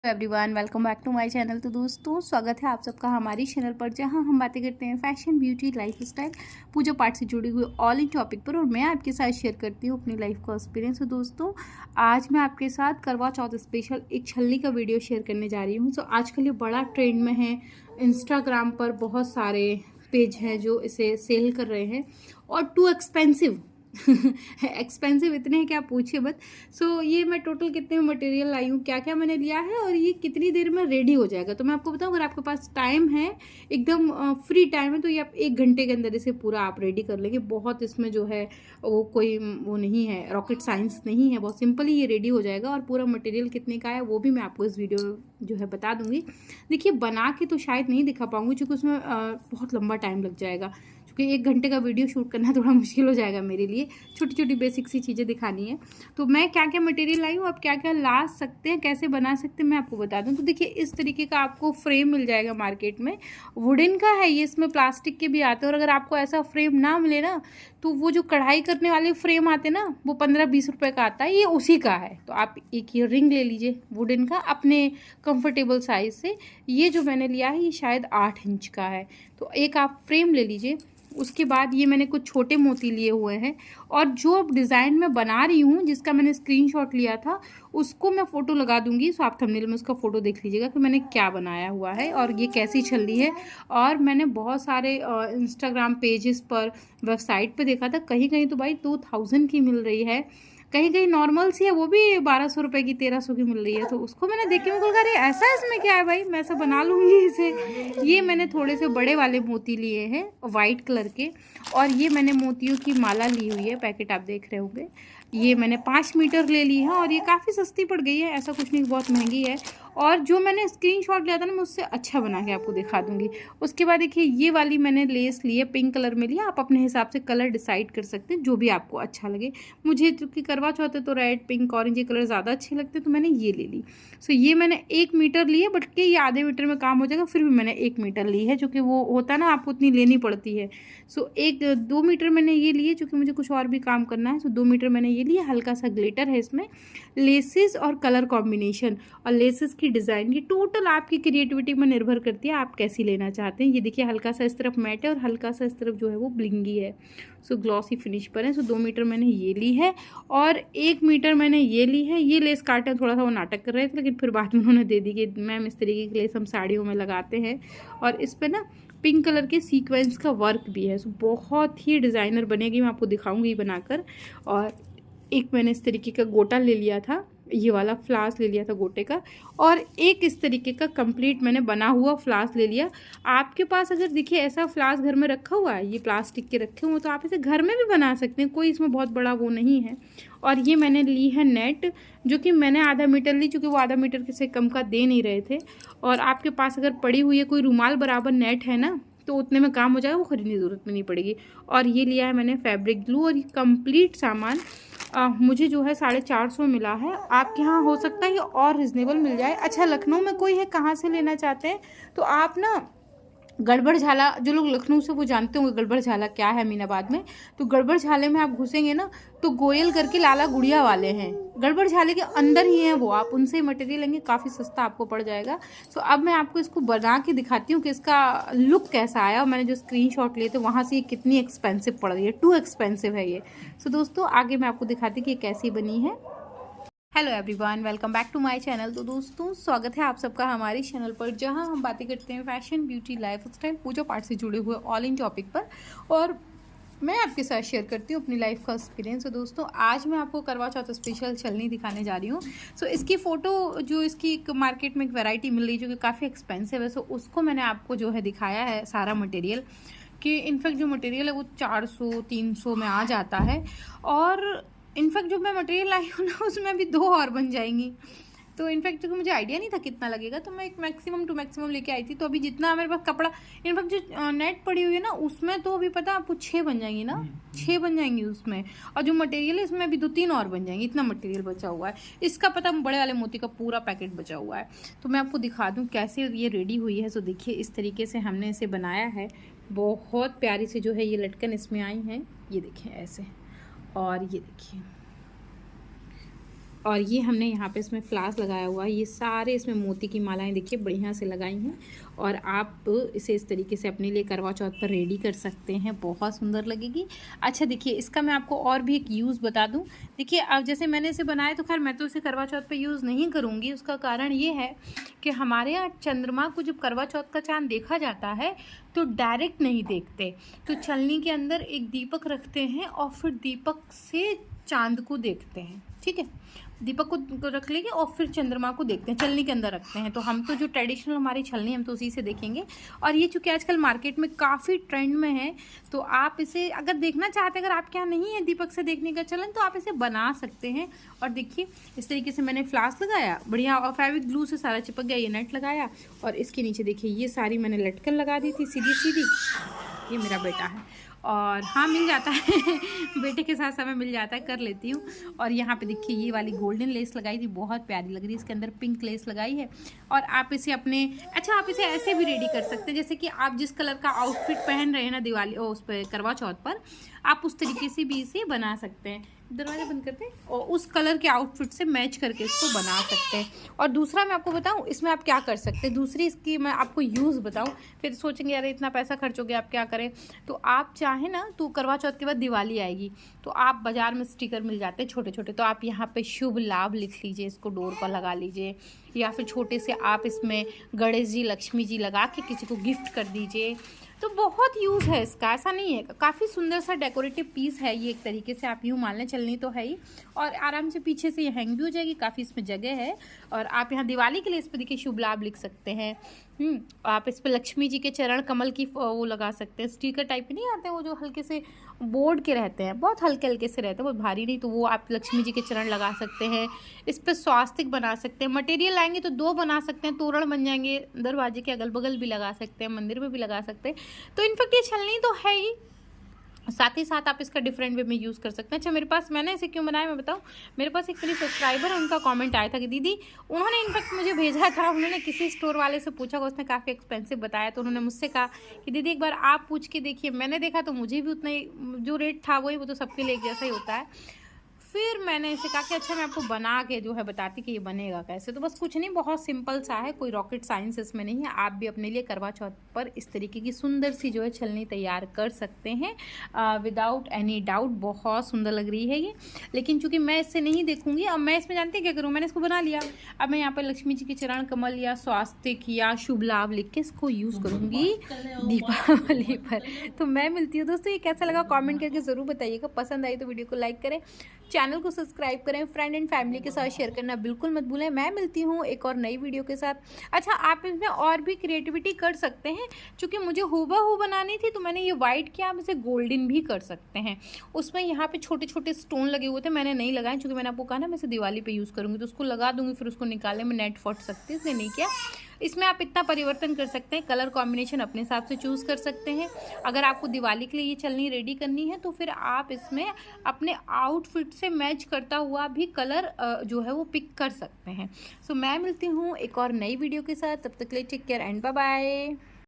Everyone, welcome back to my channel. तो दोस्तों, स्वागत है आप सबका हमारी चैनल पर, जहां हम बातें करते हैं फैशन, ब्यूटी, लाइफस्टाइल, पूजा पाठ से जुड़ी हुई ऑल इन टॉपिक पर। और मैं आपके साथ शेयर करती हूं अपनी लाइफ का एक्सपीरियंस। तो दोस्तों, आज मैं आपके साथ करवा चौथ स्पेशल एक छल्ली का वीडियो शेयर करने जा रही हूँ। तो आजकल ये बड़ा ट्रेंड में है। इंस्टाग्राम पर बहुत सारे पेज हैं जो इसे सेल कर रहे हैं, और टू एक्सपेंसिव एक्सपेंसिव इतने हैं कि आप पूछिए मत। सो ये मैं टोटल कितने मटेरियल लाई हूँ, क्या क्या मैंने लिया है, और ये कितनी देर में रेडी हो जाएगा। तो मैं आपको बताऊँ, अगर आपके पास टाइम है, एकदम फ्री टाइम है, तो ये आप 1 घंटे के अंदर इसे पूरा आप रेडी कर लेंगे। बहुत इसमें जो है वो कोई वो नहीं है, रॉकेट साइंस नहीं है, बहुत सिंपली ये रेडी हो जाएगा। और पूरा मटेरियल कितने का है वो भी मैं आपको इस वीडियो जो है बता दूंगी। देखिए, बना के तो शायद नहीं दिखा पाऊंगी, क्योंकि उसमें बहुत लंबा टाइम लग जाएगा, क्योंकि 1 घंटे का वीडियो शूट करना थोड़ा मुश्किल हो जाएगा मेरे लिए। छोटी छोटी बेसिक सी चीज़ें दिखानी है। तो मैं क्या क्या मटेरियल लाई हूँ, आप क्या क्या ला सकते हैं, कैसे बना सकते हैं, मैं आपको बता दूँ। तो देखिए, इस तरीके का आपको फ्रेम मिल जाएगा मार्केट में। वुडन का है ये, इसमें प्लास्टिक के भी आते हैं। और अगर आपको ऐसा फ्रेम ना मिले ना, तो वो जो कढ़ाई करने वाले फ्रेम आते हैं ना, वो 15-20 रुपए का आता है, ये उसी का है। तो आप एक ये रिंग ले लीजिए वुडन का, अपने कंफर्टेबल साइज से। ये जो मैंने लिया है, ये शायद 8 इंच का है। तो एक आप फ्रेम ले लीजिए। उसके बाद ये मैंने कुछ छोटे मोती लिए हुए हैं, और जो डिज़ाइन मैं बना रही हूँ, जिसका मैंने स्क्रीनशॉट लिया था, उसको मैं फ़ोटो लगा दूंगी। सो आप थंबनेल में उसका फ़ोटो देख लीजिएगा कि मैंने क्या बनाया हुआ है और ये कैसी छल्ली है। और मैंने बहुत सारे इंस्टाग्राम पेजेस पर, वेबसाइट पे देखा था, कहीं कहीं तो भाई 2000 की मिल रही है, कहीं कहीं नॉर्मल सी है, वो भी 1200 रुपये की, 1300 की मिल रही है। तो उसको मैंने देख के मैं कहा, अरे ऐसा इसमें क्या है भाई, मैं ऐसा बना लूँगी इसे। ये मैंने थोड़े से बड़े वाले मोती लिए हैं, वाइट कलर के। और ये मैंने मोतियों की माला ली हुई है, पैकेट आप देख रहे होंगे। ये मैंने 5 मीटर ले ली है, और ये काफ़ी सस्ती पड़ गई है, ऐसा कुछ नहीं बहुत महंगी है। और जो मैंने स्क्रीनशॉट लिया था ना, मैं उससे अच्छा बना के आपको दिखा दूंगी। उसके बाद देखिए, ये वाली मैंने लेस ली है, पिंक कलर में लिया। आप अपने हिसाब से कलर डिसाइड कर सकते हैं, जो भी आपको अच्छा लगे। मुझे क्योंकि करवा चौथ है तो रेड, पिंक, ऑरेंज ये कलर ज़्यादा अच्छे लगते हैं, तो मैंने ये ले ली। सो ये मैंने 1 मीटर ली है, बट के ये आधे मीटर में काम हो जाएगा, फिर भी मैंने 1 मीटर ली है, जो कि वो होता है ना, आपको उतनी लेनी पड़ती है। सो 2 मीटर मैंने ये लिए, क्योंकि मुझे कुछ और भी काम करना है। सो 2 मीटर मैंने ये लिया। हल्का सा ग्लिटर है इसमें, लेसेस और कलर कॉम्बिनेशन और लेसेस की डिज़ाइन, ये टोटल आपकी क्रिएटिविटी में निर्भर करती है, आप कैसी लेना चाहते हैं। ये देखिए, हल्का सा इस तरफ मैट है, और हल्का सा इस तरफ जो है वो ब्लिंगी है। सो ग्लॉसी फिनिश पर है। सो 2 मीटर मैंने ये ली है, और 1 मीटर मैंने ये ली है। ये लेस काटे थोड़ा सा वो नाटक कर रहे थे, लेकिन फिर बाद में उन्होंने दे दी कि मैम इस तरीके की लेस हम साड़ियों में लगाते हैं। और इस पर ना पिंक कलर के सीक्वेंस का वर्क भी है। सो बहुत ही डिज़ाइनर बनेगी, मैं आपको दिखाऊंगी बनाकर। और एक मैंने इस तरीके का गोटा ले लिया था, ये वाला फ्लास ले लिया था गोटे का। और एक इस तरीके का कंप्लीट मैंने बना हुआ फ्लास ले लिया। आपके पास अगर देखिए ऐसा फ्लास घर में रखा हुआ है, ये प्लास्टिक के रखे हुए, तो आप इसे घर में भी बना सकते हैं, कोई इसमें बहुत बड़ा वो नहीं है। और ये मैंने ली है नेट, जो कि मैंने आधा मीटर ली, चूँकि वो आधा मीटर से कम का दे नहीं रहे थे। और आपके पास अगर पड़ी हुई है कोई रुमाल बराबर नेट है ना, तो उतने में काम हो जाएगा, वो खरीदने की ज़रूरत में नहीं पड़ेगी। और ये लिया है मैंने फैब्रिक ग्लू, और ये कंप्लीट सामान मुझे जो है 450 मिला है। आपके यहाँ हो सकता है ये और रिजनेबल मिल जाए। अच्छा, लखनऊ में कोई है, कहाँ से लेना चाहते हैं तो आप ना गड़बड़ झाला, जो लोग लखनऊ से वो जानते होंगे गड़बड़ झाला क्या है अमीनाबाद में। तो गड़बड़ झाले में आप घुसेंगे ना, तो गोयल करके लाला गुड़िया वाले हैं, गड़बड़ झाले के अंदर ही हैं वो। आप उनसे मटेरियल लेंगे, काफ़ी सस्ता आपको पड़ जाएगा। सो अब मैं आपको इसको बना के दिखाती हूँ कि इसका लुक कैसा आया। और मैंने जो स्क्रीनशॉट लिए थे वहाँ से ये कितनी एक्सपेंसिव पड़ रही है, टू एक्सपेंसिव है ये। सो दोस्तों, आगे मैं आपको दिखाती हूँ कि ये कैसी बनी है। Hello everyone, welcome back to my channel. तो दोस्तों, स्वागत है आप सबका हमारी चैनल पर, जहां हम बातें करते हैं फैशन, ब्यूटी, लाइफस्टाइल, पूजा पाठ से जुड़े हुए ऑल इन टॉपिक पर। और मैं आपके साथ शेयर करती हूँ अपनी लाइफ का एक्सपीरियंस। तो दोस्तों, आज मैं आपको करवा चौथ स्पेशल छलनी दिखाने जा रही हूँ। सो इसकी फ़ोटो जो इसकी एक मार्केट में एक वैरायटी मिल रही है, जो कि काफ़ी एक्सपेंसिव है। सो उसको मैंने आपको जो है दिखाया है सारा मटेरियल, कि इनफैक्ट जो मटेरियल है वो 400-300 में आ जाता है। और इनफैक्ट जो मैं मटेरियल लाई हूँ ना, उसमें अभी 2 और बन जाएंगी। तो इनफैक्ट क्योंकि मुझे आइडिया नहीं था कितना लगेगा, तो मैं एक मैक्सिमम टू मैक्सिमम लेके आई थी। तो अभी जितना मेरे पास कपड़ा, इनफैक्ट जो नेट पड़ी हुई है ना, उसमें तो अभी पता है आपको 6 बन जाएंगी ना, 6 बन जाएंगी उसमें। और जो मटेरियल है इसमें अभी 2-3 और बन जाएंगी, इतना मटेरियल बचा हुआ है। इसका पता बड़े वाले मोती का पूरा पैकेट बचा हुआ है। तो मैं आपको दिखा दूँ कैसे ये रेडी हुई है। सो देखिए, इस तरीके से हमने इसे बनाया है। बहुत प्यारी से जो है ये लटकन इसमें आई हैं, ये देखिए ऐसे। और ये देखिए, और ये हमने यहाँ पे इसमें फ्लास लगाया हुआ है। ये सारे इसमें मोती की मालाएं देखिए बढ़िया से लगाई हैं और आप इसे इस तरीके से अपने लिए करवा चौथ पर रेडी कर सकते हैं, बहुत सुंदर लगेगी। अच्छा देखिए, इसका मैं आपको और भी एक यूज़ बता दूं। देखिए अब जैसे मैंने इसे बनाया तो खैर मैं तो इसे करवा चौथ पे यूज़ नहीं करूँगी। उसका कारण ये है कि हमारे यहाँ चंद्रमा को जब करवा चौथ का चाँद देखा जाता है तो डायरेक्ट नहीं देखते, तो छलनी के अंदर एक दीपक रखते हैं और फिर दीपक से चाँद को देखते हैं। ठीक है, दीपक को रख लेंगे और फिर चंद्रमा को देखते हैं, छलनी के अंदर रखते हैं। तो हम तो जो ट्रेडिशनल हमारी छलनी हम तो उसी से देखेंगे। और ये चूँकि आजकल मार्केट में काफ़ी ट्रेंड में है, तो आप इसे अगर देखना चाहते हैं, अगर आपके यहाँ नहीं है दीपक से देखने का चलन, तो आप इसे बना सकते हैं। और देखिए इस तरीके से मैंने फ्लास लगाया बढ़िया और फेविक ग्लू से सारा चिपक गया। ये नेट लगाया और इसके नीचे देखिए ये सारी मैंने लटकन लगा दी थी सीधी सीधी। ये मेरा बेटा है और हाँ मिल जाता है बेटे के साथ समय मिल जाता है, कर लेती हूँ। और यहाँ पे देखिए ये वाली गोल्डन लेस लगाई थी, बहुत प्यारी लग रही है। इसके अंदर पिंक लेस लगाई है और आप इसे अपने आप इसे ऐसे भी रेडी कर सकते हैं जैसे कि आप जिस कलर का आउटफिट पहन रहे हैं ना दिवाली उस पर करवा चौथ पर, आप उस तरीके से भी इसे बना सकते हैं। दरवाजा बंद करते हैं और उस कलर के आउटफिट से मैच करके इसको बना सकते हैं। और दूसरा मैं आपको बताऊं इसमें आप क्या कर सकते हैं, दूसरी इसकी मैं आपको यूज़ बताऊं, फिर सोचेंगे यार इतना पैसा खर्च हो गया आप क्या करें। तो आप चाहें ना तो करवा चौथ के बाद दिवाली आएगी तो आप बाज़ार में स्टिकर मिल जाते हैं छोटे छोटे, तो आप यहाँ पे शुभ लाभ लिख लीजिए, इसको डोर पर लगा लीजिए, या फिर छोटे से आप इसमें गणेश जी लक्ष्मी जी लगा के किसी को गिफ्ट कर दीजिए। तो बहुत यूज़ है इसका, ऐसा नहीं है। काफ़ी सुंदर सा डेकोरेटिव पीस है ये, एक तरीके से आप यूँ मान लें, चलनी तो है ही और आराम से पीछे से ये हैंग भी हो जाएगी, काफ़ी इसमें जगह है। और आप यहाँ दिवाली के लिए इस पर देखिए शुभ लाभ लिख सकते हैं। आप इस पर लक्ष्मी जी के चरण कमल की वो लगा सकते हैं, स्टिकर टाइप नहीं आते वो जो हल्के से बोर्ड के रहते हैं, बहुत हल्के हल्के से रहते हैं, बहुत भारी नहीं, तो वो आप लक्ष्मी जी के चरण लगा सकते हैं। इस पर स्वास्तिक बना सकते हैं, मटेरियल लाएंगे तो 2 बना सकते हैं, तोरण बन जाएंगे, दरवाजे के अगल बगल भी लगा सकते हैं, मंदिर में भी लगा सकते हैं। तो इनफैक्ट ये छलनी तो है ही, साथ ही साथ आप इसका डिफरेंट वे में यूज़ कर सकते हैं। अच्छा मेरे पास, मैंने इसे क्यों बनाया मैं बताऊँ, मेरे पास एक मेरी सब्सक्राइबर है, उनका कमेंट आया था कि दीदी, उन्होंने इनफैक्ट मुझे भेजा था, उन्होंने किसी स्टोर वाले से पूछा, उसने काफ़ी एक्सपेंसिव बताया, तो उन्होंने मुझसे कहा कि दीदी एक बार आप पूछ के देखिए। मैंने देखा तो मुझे भी उतना ही जो रेट था वही, वो तो सबके लिए एक जैसा ही होता है। फिर मैंने इसे कहा कि अच्छा मैं आपको बना के जो है बताती कि ये बनेगा कैसे। तो बस कुछ नहीं, बहुत सिंपल सा है, कोई रॉकेट साइंस इसमें नहीं है। आप भी अपने लिए करवा चौथ पर इस तरीके की सुंदर सी जो है छलनी तैयार कर सकते हैं विदाउट एनी डाउट। बहुत सुंदर लग रही है ये, लेकिन चूंकि मैं इससे नहीं देखूंगी, अब मैं इसमें जानते हैं क्या करूँ, मैंने इसको बना लिया, अब मैं यहाँ पर लक्ष्मी जी के चरण कमल या स्वास्तिक या शुभ लाभ लिख के इसको यूज़ करूँगी दीपावली पर। तो मैं मिलती हूँ दोस्तों, ये कैसा लगा कमेंट करके ज़रूर बताइएगा। पसंद आई तो वीडियो को लाइक करें, चैनल को सब्सक्राइब करें, फ्रेंड एंड फैमिली के साथ शेयर करना बिल्कुल मत भूलें। मैं मिलती हूँ एक और नई वीडियो के साथ। अच्छा आप इसमें और भी क्रिएटिविटी कर सकते हैं, क्योंकि मुझे हूबहू बनानी थी तो मैंने ये वाइट किया, आप इसे गोल्डन भी कर सकते हैं। उसमें यहाँ पे छोटे छोटे स्टोन लगे हुए थे, मैंने नहीं लगाए, क्योंकि मैंने आपको कहा ना मैं इसे दिवाली पे यूज़ करूँगी, तो उसको लगा दूँगी, फिर उसको निकालने में नेट फट सकती है, इसलिए नहीं किया। इसमें आप इतना परिवर्तन कर सकते हैं, कलर कॉम्बिनेशन अपने हिसाब से चूज़ कर सकते हैं। अगर आपको दिवाली के लिए ये छलनी रेडी करनी है तो फिर आप इसमें अपने आउटफिट से मैच करता हुआ भी कलर जो है वो पिक कर सकते हैं। सो मैं मिलती हूँ एक और नई वीडियो के साथ, तब तक के लिए take care and bye bye.